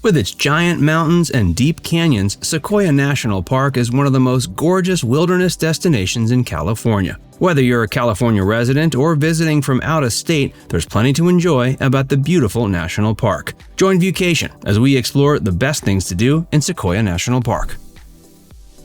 With its giant mountains and deep canyons, Sequoia National Park is one of the most gorgeous wilderness destinations in California. Whether you're a California resident or visiting from out of state, there's plenty to enjoy about the beautiful national park. Join Viewcation as we explore the best things to do in Sequoia National Park.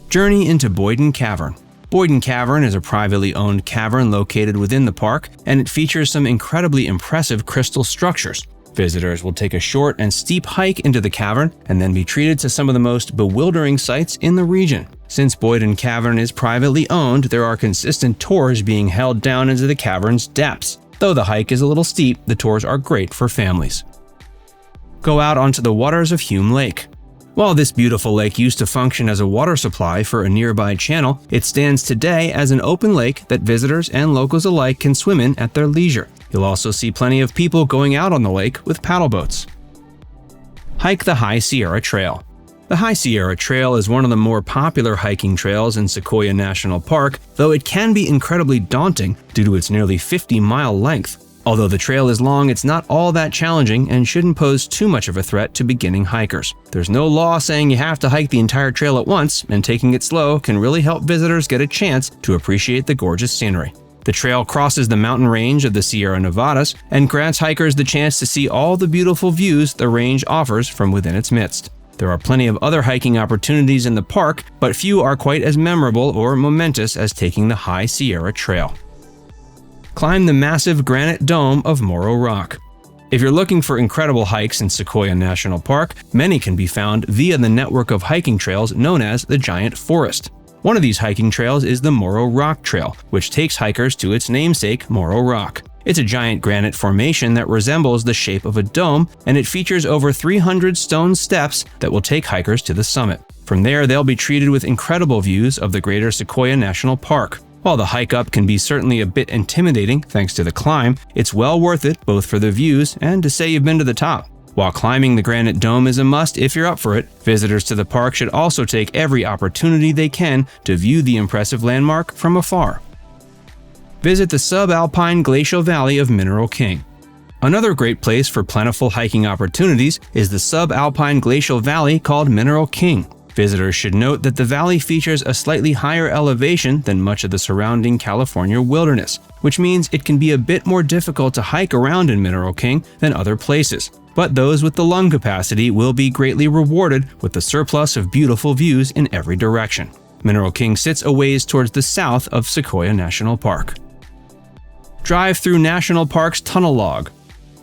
Journey into Boyden Cavern. Boyden Cavern is a privately owned cavern located within the park, and it features some incredibly impressive crystal structures. Visitors will take a short and steep hike into the cavern and then be treated to some of the most bewildering sights in the region. Since Boyden Cavern is privately owned, there are consistent tours being held down into the cavern's depths. Though the hike is a little steep, the tours are great for families. Go out onto the waters of Hume Lake. While this beautiful lake used to function as a water supply for a nearby channel, it stands today as an open lake that visitors and locals alike can swim in at their leisure. You'll also see plenty of people going out on the lake with paddle boats. Hike the High Sierra Trail. The High Sierra Trail is one of the more popular hiking trails in Sequoia National Park, though it can be incredibly daunting due to its nearly 50-mile length. Although the trail is long, it's not all that challenging and shouldn't pose too much of a threat to beginning hikers. There's no law saying you have to hike the entire trail at once, and taking it slow can really help visitors get a chance to appreciate the gorgeous scenery. The trail crosses the mountain range of the Sierra Nevadas and grants hikers the chance to see all the beautiful views the range offers from within its midst. There are plenty of other hiking opportunities in the park, but few are quite as memorable or momentous as taking the High Sierra Trail. Climb the massive granite dome of Moro Rock. If you're looking for incredible hikes in Sequoia National Park, many can be found via the network of hiking trails known as the Giant Forest. One of these hiking trails is the Moro Rock Trail, which takes hikers to its namesake, Moro Rock. It's a giant granite formation that resembles the shape of a dome, and it features over 300 stone steps that will take hikers to the summit. From there, they'll be treated with incredible views of the greater Sequoia National Park. While the hike up can be certainly a bit intimidating thanks to the climb, it's well worth it both for the views and to say you've been to the top. While climbing the granite dome is a must if you're up for it, visitors to the park should also take every opportunity they can to view the impressive landmark from afar. Visit the Subalpine Glacial Valley of Mineral King. Another great place for plentiful hiking opportunities is the Subalpine Glacial Valley called Mineral King. Visitors should note that the valley features a slightly higher elevation than much of the surrounding California wilderness, which means it can be a bit more difficult to hike around in Mineral King than other places. But those with the lung capacity will be greatly rewarded with the surplus of beautiful views in every direction. Mineral King sits a ways towards the south of Sequoia National Park. Drive through National Park's tunnel log.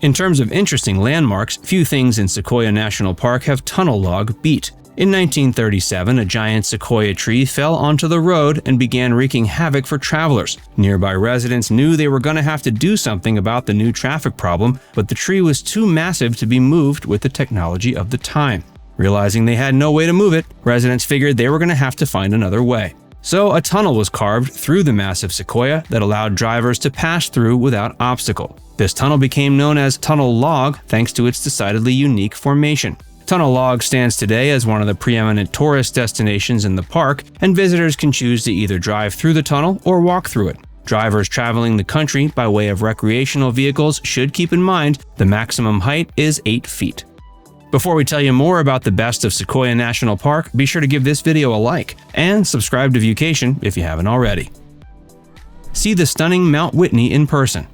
In terms of interesting landmarks, few things in Sequoia National Park have tunnel log beat. In 1937, a giant sequoia tree fell onto the road and began wreaking havoc for travelers. Nearby residents knew they were going to have to do something about the new traffic problem, but the tree was too massive to be moved with the technology of the time. Realizing they had no way to move it, residents figured they were going to have to find another way. So a tunnel was carved through the massive sequoia that allowed drivers to pass through without obstacle. This tunnel became known as Tunnel Log thanks to its decidedly unique formation. Tunnel Log stands today as one of the preeminent tourist destinations in the park, and visitors can choose to either drive through the tunnel or walk through it. Drivers traveling the country by way of recreational vehicles should keep in mind the maximum height is 8 feet. Before we tell you more about the best of Sequoia National Park, be sure to give this video a like and subscribe to Viewcation if you haven't already. See the stunning Mount Whitney in person.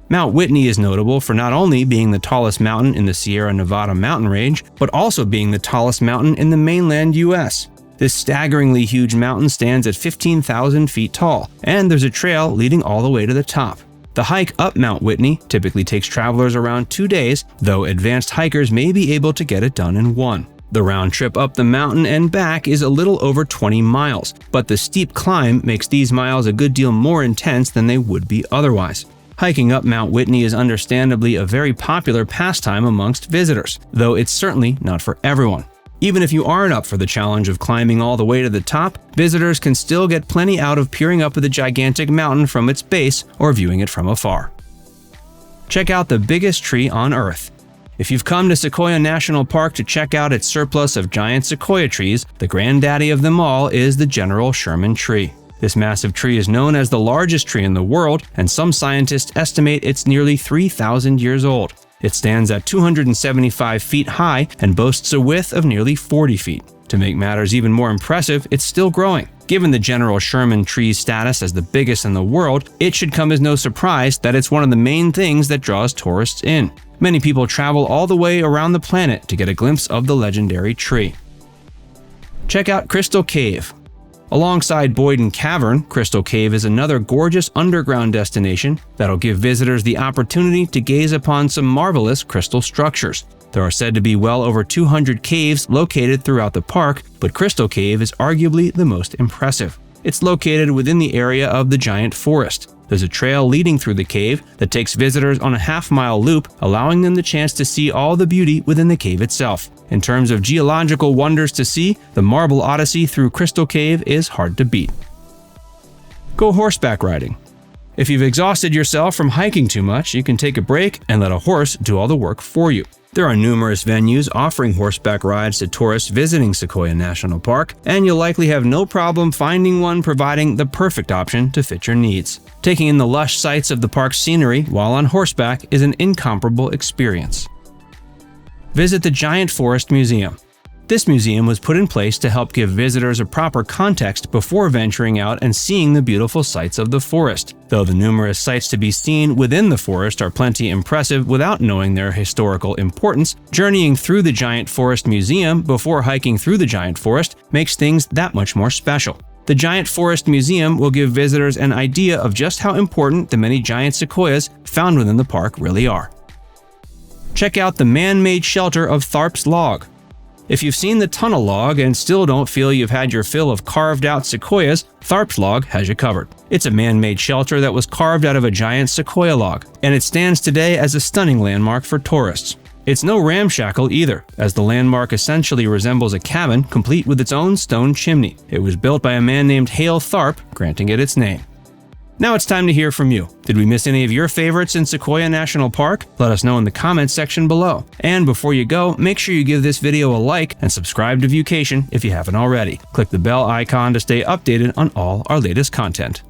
Mount Whitney is notable for not only being the tallest mountain in the Sierra Nevada mountain range, but also being the tallest mountain in the mainland US. This staggeringly huge mountain stands at 15,000 feet tall, and there's a trail leading all the way to the top. The hike up Mount Whitney typically takes travelers around 2 days, though advanced hikers may be able to get it done in one. The round trip up the mountain and back is a little over 20 miles, but the steep climb makes these miles a good deal more intense than they would be otherwise. Hiking up Mount Whitney is understandably a very popular pastime amongst visitors, though it's certainly not for everyone. Even if you aren't up for the challenge of climbing all the way to the top, visitors can still get plenty out of peering up at the gigantic mountain from its base or viewing it from afar. Check out the biggest tree on Earth. If you've come to Sequoia National Park to check out its surplus of giant sequoia trees, the granddaddy of them all is the General Sherman tree. This massive tree is known as the largest tree in the world, and some scientists estimate it's nearly 3,000 years old. It stands at 275 feet high and boasts a width of nearly 40 feet. To make matters even more impressive, it's still growing. Given the general Sherman tree's status as the biggest in the world, it should come as no surprise that it's one of the main things that draws tourists in. Many people travel all the way around the planet to get a glimpse of the legendary tree. Check out Crystal Cave. Alongside Boyden Cavern, Crystal Cave is another gorgeous underground destination that'll give visitors the opportunity to gaze upon some marvelous crystal structures. There are said to be well over 200 caves located throughout the park, but Crystal Cave is arguably the most impressive. It's located within the area of the giant forest. There's a trail leading through the cave that takes visitors on a half-mile loop, allowing them the chance to see all the beauty within the cave itself. In terms of geological wonders to see, the Marble Odyssey through Crystal Cave is hard to beat. Go horseback riding. If you've exhausted yourself from hiking too much, you can take a break and let a horse do all the work for you. There are numerous venues offering horseback rides to tourists visiting Sequoia National Park, and you'll likely have no problem finding one providing the perfect option to fit your needs. Taking in the lush sights of the park's scenery while on horseback is an incomparable experience. Visit the Giant Forest Museum. This museum was put in place to help give visitors a proper context before venturing out and seeing the beautiful sights of the forest. Though the numerous sights to be seen within the forest are plenty impressive without knowing their historical importance, journeying through the Giant Forest Museum before hiking through the Giant Forest makes things that much more special. The Giant Forest Museum will give visitors an idea of just how important the many giant sequoias found within the park really are. Check out the man-made shelter of Tharp's Log. If you've seen the tunnel log and still don't feel you've had your fill of carved-out sequoias, Tharp's Log has you covered. It's a man-made shelter that was carved out of a giant sequoia log, and it stands today as a stunning landmark for tourists. It's no ramshackle either, as the landmark essentially resembles a cabin complete with its own stone chimney. It was built by a man named Hale Tharp, granting it its name. Now it's time to hear from you. Did we miss any of your favorites in Sequoia National Park? Let us know in the comments section below. And before you go, make sure you give this video a like and subscribe to Viewcation if you haven't already. Click the bell icon to stay updated on all our latest content.